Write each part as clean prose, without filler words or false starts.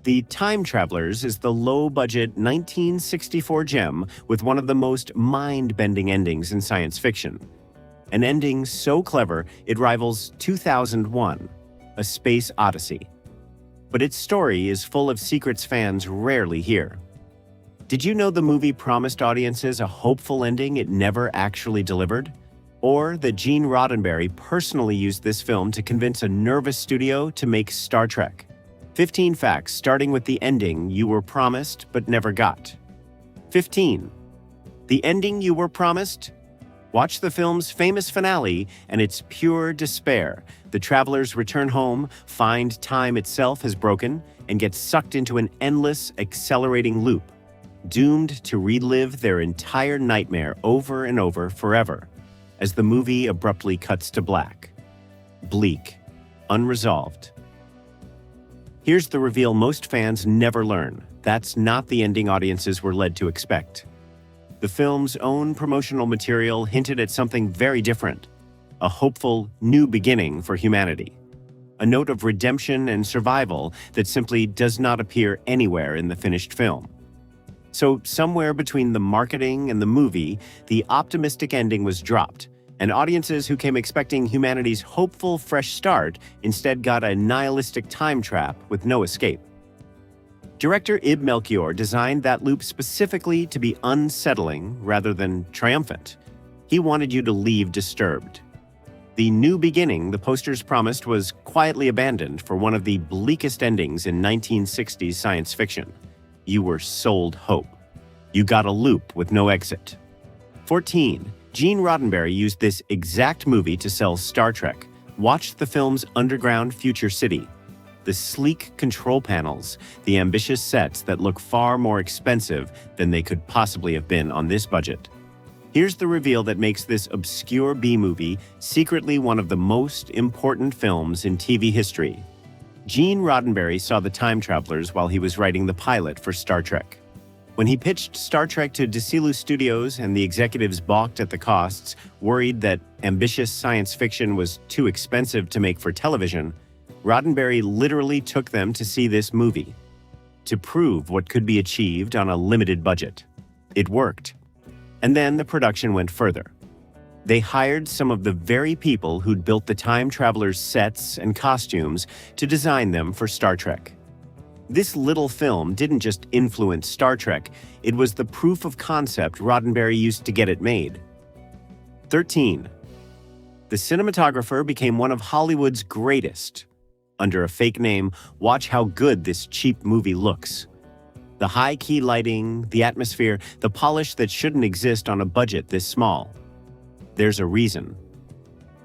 The Time Travelers is the low-budget 1964 gem with one of the most mind-bending endings in science fiction. An ending so clever it rivals 2001, A Space Odyssey. But its story is full of secrets fans rarely hear. Did you know the movie promised audiences a hopeful ending it never actually delivered? Or that Gene Roddenberry personally used this film to convince a nervous studio to make Star Trek? 15 facts starting with the ending you were promised but never got. 15. The ending you were promised? Watch the film's famous finale, and it's pure despair. The travelers return home, find time itself has broken, and get sucked into an endless, accelerating loop, doomed to relive their entire nightmare over and over forever, as the movie abruptly cuts to black. Bleak. Unresolved. Here's the reveal most fans never learn. That's not the ending audiences were led to expect. The film's own promotional material hinted at something very different, a hopeful new beginning for humanity. A note of redemption and survival that simply does not appear anywhere in the finished film. So somewhere between the marketing and the movie, the optimistic ending was dropped, and audiences who came expecting humanity's hopeful fresh start instead got a nihilistic time trap with no escape. Director Ib Melchior designed that loop specifically to be unsettling rather than triumphant. He wanted you to leave disturbed. The new beginning the posters promised was quietly abandoned for one of the bleakest endings in 1960s science fiction. You were sold hope. You got a loop with no exit. 14. Gene Roddenberry used this exact movie to sell Star Trek. Watch the film's underground future city. The sleek control panels, the ambitious sets that look far more expensive than they could possibly have been on this budget. Here's the reveal that makes this obscure B-movie secretly one of the most important films in TV history. Gene Roddenberry saw the Time Travelers while he was writing the pilot for Star Trek. When he pitched Star Trek to Desilu Studios and the executives balked at the costs, worried that ambitious science fiction was too expensive to make for television, Roddenberry literally took them to see this movie, to prove what could be achieved on a limited budget. It worked. And then the production went further. They hired some of the very people who'd built the Time Travelers' sets and costumes to design them for Star Trek. This little film didn't just influence Star Trek, it was the proof of concept Roddenberry used to get it made. 13. The cinematographer became one of Hollywood's greatest. Under a fake name, watch how good this cheap movie looks. The high-key lighting, the atmosphere, the polish that shouldn't exist on a budget this small. There's a reason.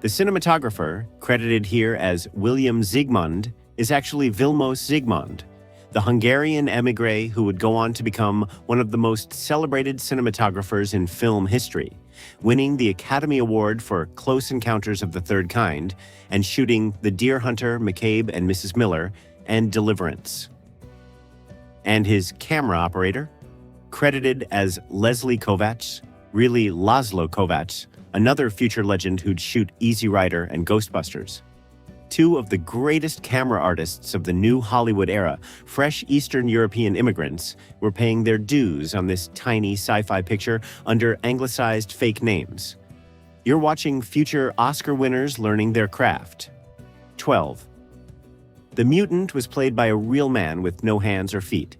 The cinematographer, credited here as William Zsigmond, is actually Vilmos Zsigmond, the Hungarian émigré who would go on to become one of the most celebrated cinematographers in film history, winning the Academy Award for Close Encounters of the Third Kind and shooting The Deer Hunter, McCabe and Mrs. Miller, and Deliverance. And his camera operator, credited as Leslie Kovacs, really Laszlo Kovacs, another future legend who'd shoot Easy Rider and Ghostbusters. Two of the greatest camera artists of the new Hollywood era, fresh Eastern European immigrants, were paying their dues on this tiny sci-fi picture under anglicized fake names. You're watching future Oscar winners learning their craft. 12. The mutant was played by a real man with no hands or feet.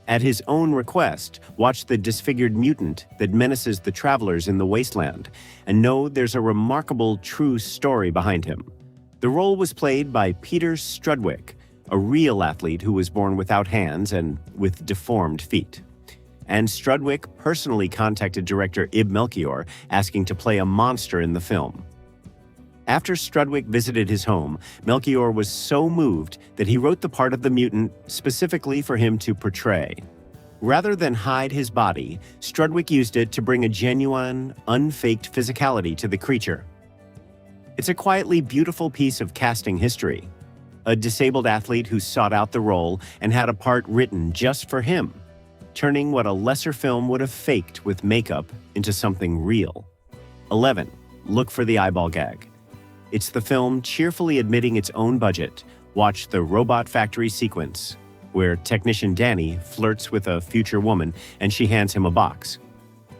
At his own request, watch the disfigured mutant that menaces the travelers in the wasteland, and know there's a remarkable true story behind him. The role was played by Peter Strudwick, a real athlete who was born without hands and with deformed feet. And Strudwick personally contacted director Ib Melchior, asking to play a monster in the film. After Strudwick visited his home, Melchior was so moved that he wrote the part of the mutant specifically for him to portray. Rather than hide his body, Strudwick used it to bring a genuine, unfaked physicality to the creature. It's a quietly beautiful piece of casting history. A disabled athlete who sought out the role and had a part written just for him, turning what a lesser film would have faked with makeup into something real. 11. Look for the eyeball gag. It's the film cheerfully admitting its own budget. Watch the robot factory sequence. where technician Danny flirts with a future woman and she hands him a box,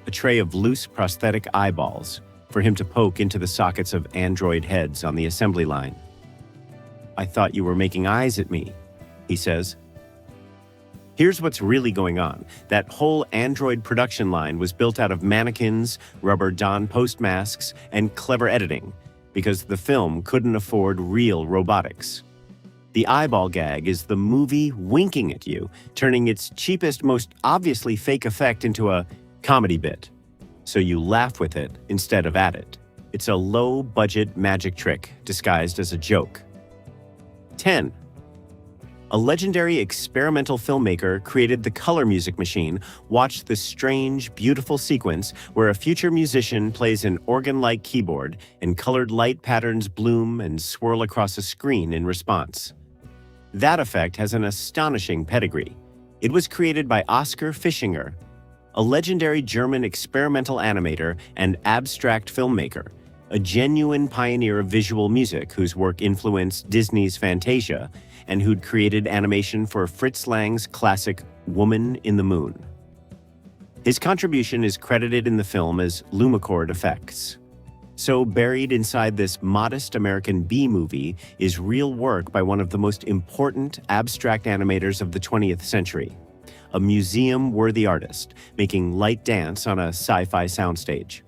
a tray of loose prosthetic eyeballs for him to poke into the sockets of android heads on the assembly line. "I thought you were making eyes at me," he says. Here's what's really going on. That whole android production line was built out of mannequins, rubber Don Post masks, and clever editing, because the film couldn't afford real robotics. The eyeball gag is the movie winking at you, turning its cheapest, most obviously fake effect into a comedy bit. So you laugh with it instead of at it. It's a low-budget magic trick disguised as a joke. 10. A legendary experimental filmmaker created the color music machine. Watch the strange, beautiful sequence where a future musician plays an organ-like keyboard and colored light patterns bloom and swirl across a screen in response. That effect has an astonishing pedigree. It was created by Oskar Fischinger, a legendary German experimental animator and abstract filmmaker, a genuine pioneer of visual music whose work influenced Disney's Fantasia and who'd created animation for Fritz Lang's classic Woman in the Moon. His contribution is credited in the film as Lumicord effects. So buried inside this modest American B-movie is real work by one of the most important abstract animators of the 20th century, a museum-worthy artist making light dance on a sci-fi soundstage.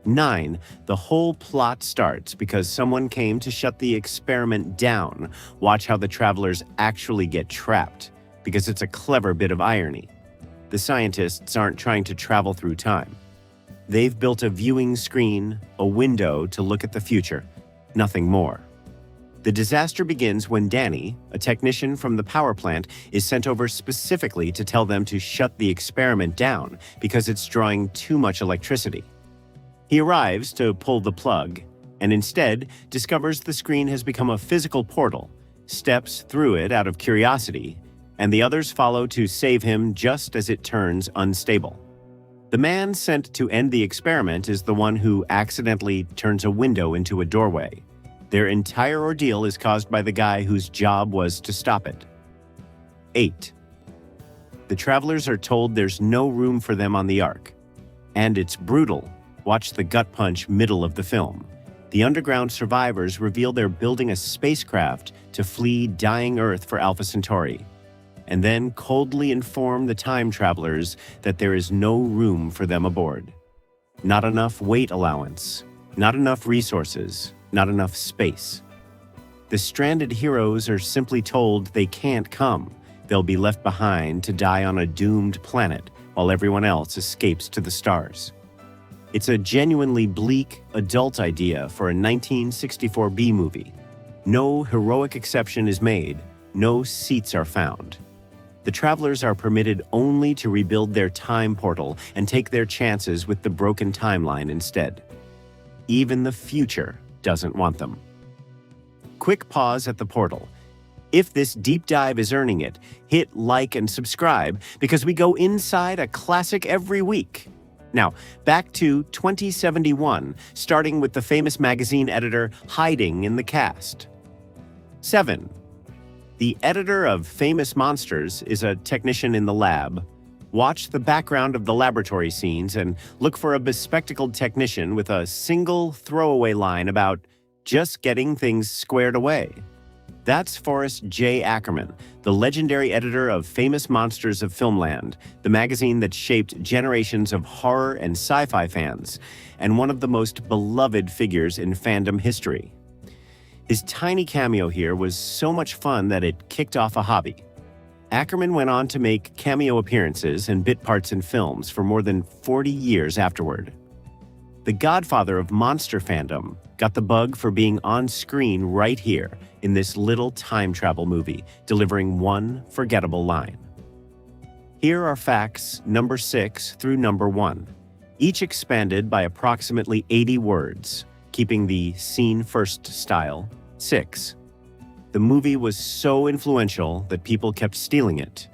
9. The whole plot starts because someone came to shut the experiment down. Watch how the travelers actually get trapped, because it's a clever bit of irony. The scientists aren't trying to travel through time. They've built a viewing screen, a window to look at the future, nothing more. The disaster begins when Danny, a technician from the power plant, is sent over specifically to tell them to shut the experiment down because it's drawing too much electricity. He arrives to pull the plug, and instead discovers the screen has become a physical portal, steps through it out of curiosity, and the others follow to save him just as it turns unstable. The man sent to end the experiment is the one who accidentally turns a window into a doorway. Their entire ordeal is caused by the guy whose job was to stop it. 8. The travelers are told there's no room for them on the Ark, and it's brutal. Watch the gut punch middle of the film. The underground survivors reveal they're building a spacecraft to flee dying Earth for Alpha Centauri, and then coldly inform the time travelers that there is no room for them aboard. Not enough weight allowance, not enough resources, not enough space. The stranded heroes are simply told they can't come. They'll be left behind to die on a doomed planet while everyone else escapes to the stars. It's a genuinely bleak, adult idea for a 1964 B-movie. No heroic exception is made, no seats are found. The travelers are permitted only to rebuild their time portal and take their chances with the broken timeline instead. Even the future doesn't want them. Quick pause at the portal. If this deep dive is earning it, hit like and subscribe because we go inside a classic every week. Now, back to 2071, starting with the famous magazine editor hiding in the cast. 7. The editor of Famous Monsters is a technician in the lab. Watch the background of the laboratory scenes and look for a bespectacled technician with a single throwaway line about just getting things squared away. That's Forrest J. Ackerman, the legendary editor of Famous Monsters of Filmland, the magazine that shaped generations of horror and sci-fi fans, and one of the most beloved figures in fandom history. His tiny cameo here was so much fun that it kicked off a hobby. Ackerman went on to make cameo appearances and bit parts in films for more than 40 years afterward. The godfather of monster fandom got the bug for being on screen right here in this little time travel movie, delivering one forgettable line. Here are facts number 6 through number 1, each expanded by approximately 80 words, keeping the scene first style. 6. The movie was so influential that people kept stealing it.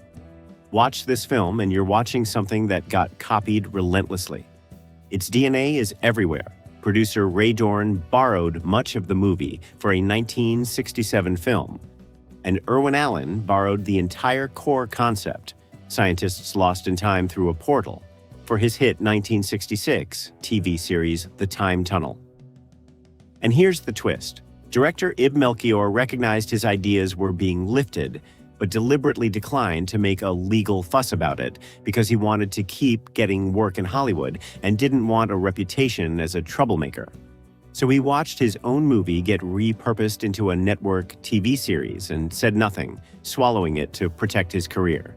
Watch this film and you're watching something that got copied relentlessly. Its DNA is everywhere. Producer Ray Dorn borrowed much of the movie for a 1967 film. and Irwin Allen borrowed the entire core concept, scientists lost in time through a portal, for his hit 1966 TV series The Time Tunnel. And here's the twist. Director Ib Melchior recognized his ideas were being lifted, but deliberately declined to make a legal fuss about it because he wanted to keep getting work in Hollywood and didn't want a reputation as a troublemaker. So he watched his own movie get repurposed into a network TV series and said nothing, swallowing it to protect his career.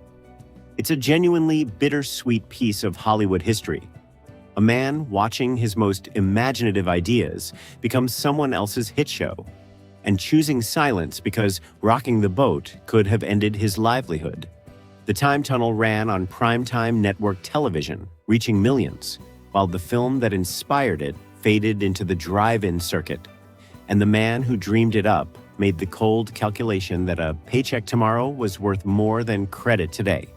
It's a genuinely bittersweet piece of Hollywood history. A man watching his most imaginative ideas become someone else's hit show, and choosing silence because rocking the boat could have ended his livelihood. The Time Tunnel ran on primetime network television, reaching millions, while the film that inspired it faded into the drive-in circuit, and the man who dreamed it up made the cold calculation that a paycheck tomorrow was worth more than credit today.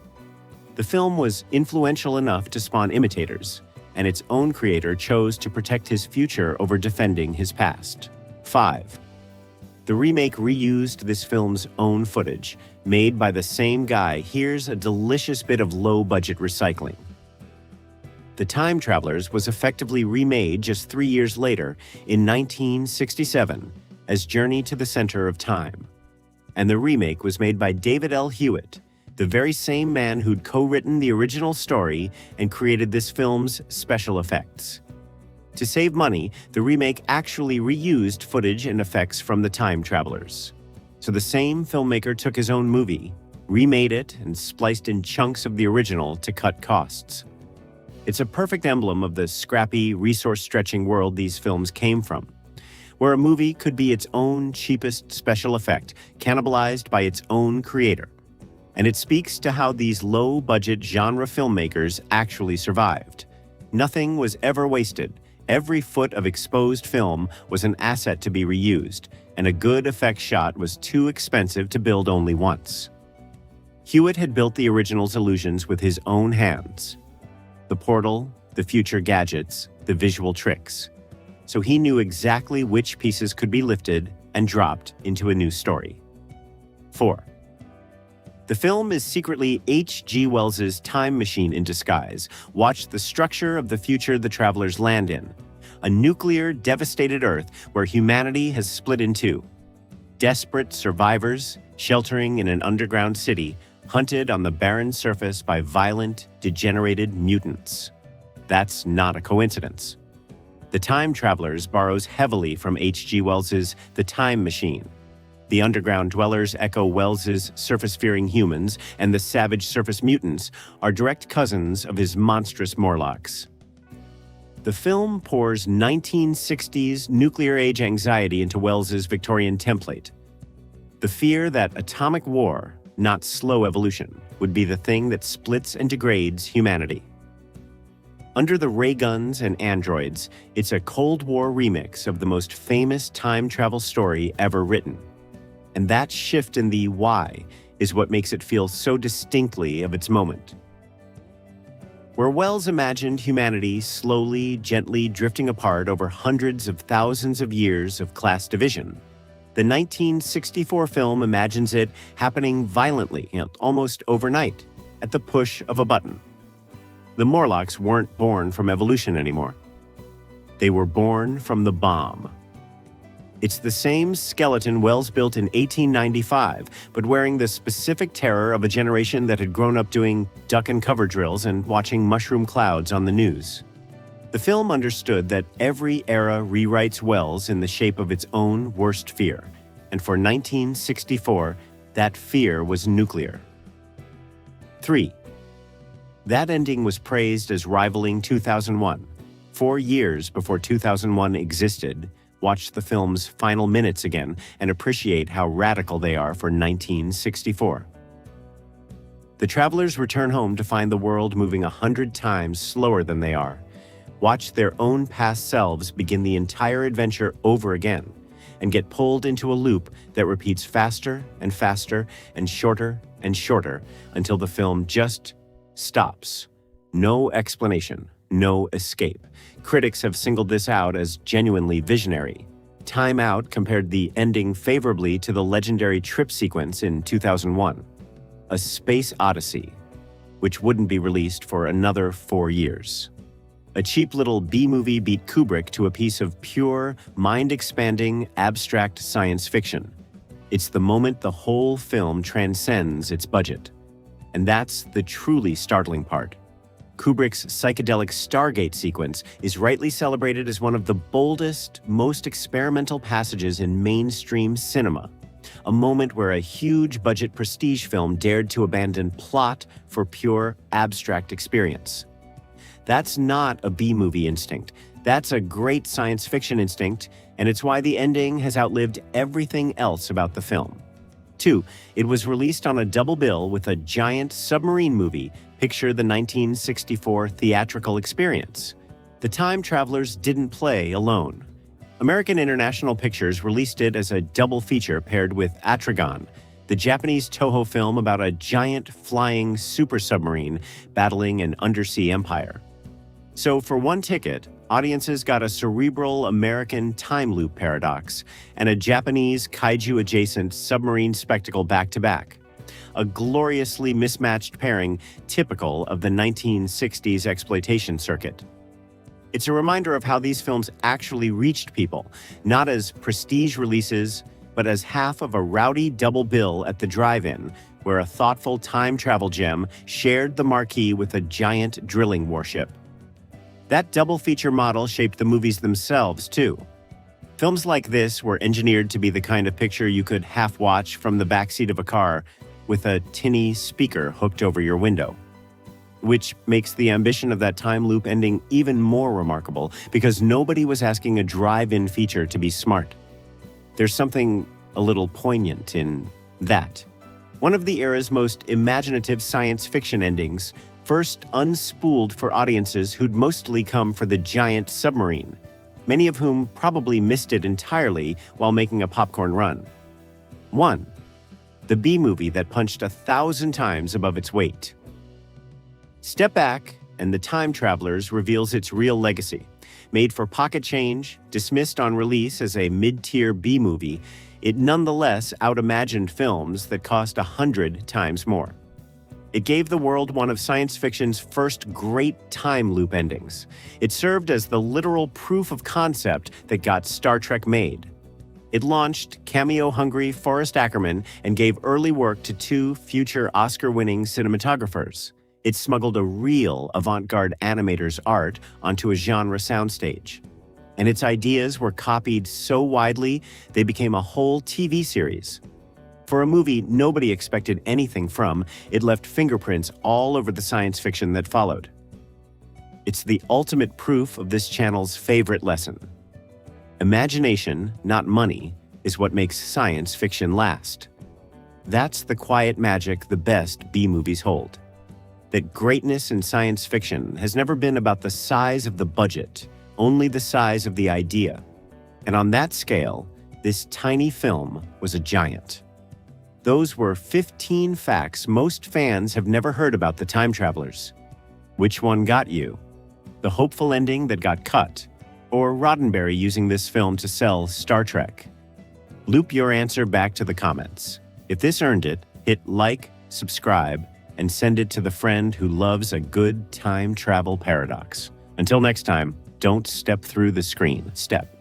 The film was influential enough to spawn imitators, and its own creator chose to protect his future over defending his past. 5. The remake reused this film's own footage, made by the same guy. Here's a delicious bit of low-budget recycling. The Time Travelers was effectively remade just 3 years later, in 1967, as Journey to the Center of Time. And the remake was made by David L. Hewitt, the very same man who'd co-written the original story and created this film's special effects. To save money, the remake actually reused footage and effects from The Time Travelers. So the same filmmaker took his own movie, remade it, and spliced in chunks of the original to cut costs. It's a perfect emblem of the scrappy, resource-stretching world these films came from, where a movie could be its own cheapest special effect, cannibalized by its own creator. And it speaks to how these low-budget genre filmmakers actually survived. Nothing was ever wasted. Every foot of exposed film was an asset to be reused, and a good effect shot was too expensive to build only once. Hewitt had built the original's illusions with his own hands. The portal, the future gadgets, the visual tricks. So he knew exactly which pieces could be lifted and dropped into a new story. 4. The film is secretly H.G. Wells's time machine in disguise. Watch the structure of the future the travelers land in. A nuclear, devastated Earth where humanity has split in two. Desperate survivors, sheltering in an underground city, hunted on the barren surface by violent, degenerated mutants. That's not a coincidence. The Time Travelers borrows heavily from H.G. Wells's The Time Machine. The underground dwellers echo Wells's surface-fearing humans, and the savage surface mutants are direct cousins of his monstrous Morlocks. The film pours 1960s nuclear-age anxiety into Wells's Victorian template. The fear that atomic war, not slow evolution, would be the thing that splits and degrades humanity. Under the ray guns and androids, it's a Cold War remix of the most famous time travel story ever written. And that shift in the why is what makes it feel so distinctly of its moment. Where Wells imagined humanity slowly, gently drifting apart over hundreds of thousands of years of class division, the 1964 film imagines it happening violently, almost overnight, at the push of a button. The Morlocks weren't born from evolution anymore. They were born from the bomb. It's the same skeleton Wells built in 1895, but wearing the specific terror of a generation that had grown up doing duck and cover drills and watching mushroom clouds on the news. The film understood that every era rewrites Wells in the shape of its own worst fear, and for 1964, that fear was nuclear. 3. That ending was praised as rivaling 2001. 4 years before 2001 existed, watch the film's final minutes again and appreciate how radical they are for 1964. The travelers return home to find the world moving 100 times slower than they are. Watch their own past selves begin the entire adventure over again and get pulled into a loop that repeats faster and faster and shorter until the film just stops. No explanation, no escape. Critics have singled this out as genuinely visionary. Time Out compared the ending favorably to the legendary trip sequence in 2001, A Space Odyssey, which wouldn't be released for another 4 years. A cheap little B-movie beat Kubrick to a piece of pure, mind-expanding, abstract science fiction. It's the moment the whole film transcends its budget. And that's the truly startling part. Kubrick's psychedelic Stargate sequence is rightly celebrated as one of the boldest, most experimental passages in mainstream cinema. A moment where a huge-budget prestige film dared to abandon plot for pure, abstract experience. That's not a B-movie instinct. That's a great science fiction instinct, and it's why the ending has outlived everything else about the film. 2, it was released on a double bill with a giant submarine movie. Picture the 1964 theatrical experience. The time travelers didn't play alone. American International Pictures released it as a double feature paired with Atragon, the Japanese Toho film about a giant flying super submarine battling an undersea empire. So for one ticket, audiences got a cerebral American time loop paradox and a Japanese kaiju-adjacent submarine spectacle back-to-back. A gloriously mismatched pairing typical of the 1960s exploitation circuit. It's a reminder of how these films actually reached people, not as prestige releases, but as half of a rowdy double bill at the drive-in, where a thoughtful time travel gem shared the marquee with a giant drilling warship. That double feature model shaped the movies themselves, too. Films like this were engineered to be the kind of picture you could half-watch from the backseat of a car with a tinny speaker hooked over your window. Which makes the ambition of that time loop ending even more remarkable, because nobody was asking a drive-in feature to be smart. There's something a little poignant in that. One of the era's most imaginative science fiction endings, first unspooled for audiences who'd mostly come for the giant submarine, many of whom probably missed it entirely while making a popcorn run. 1. The B-movie that punched 1,000 times above its weight. Step Back and the Time Travelers reveals its real legacy. Made for pocket change, dismissed on release as a mid-tier B-movie, it nonetheless out-imagined films that cost 100 times more. It gave the world one of science fiction's first great time loop endings. It served as the literal proof of concept that got Star Trek made. It launched cameo-hungry Forrest Ackerman and gave early work to 2 future Oscar-winning cinematographers. It smuggled a real avant-garde animator's art onto a genre soundstage. And its ideas were copied so widely, they became a whole TV series. For a movie nobody expected anything from, it left fingerprints all over the science fiction that followed. It's the ultimate proof of this channel's favorite lesson. Imagination, not money, is what makes science fiction last. That's the quiet magic the best B-movies hold. That greatness in science fiction has never been about the size of the budget, only the size of the idea. And on that scale, this tiny film was a giant. Those were 15 facts most fans have never heard about the time travelers. Which one got you? The hopeful ending that got cut, or Roddenberry using this film to sell Star Trek? Loop your answer back to the comments. If this earned it, hit like, subscribe, and send it to the friend who loves a good time travel paradox. Until next time, don't step through the screen. Step.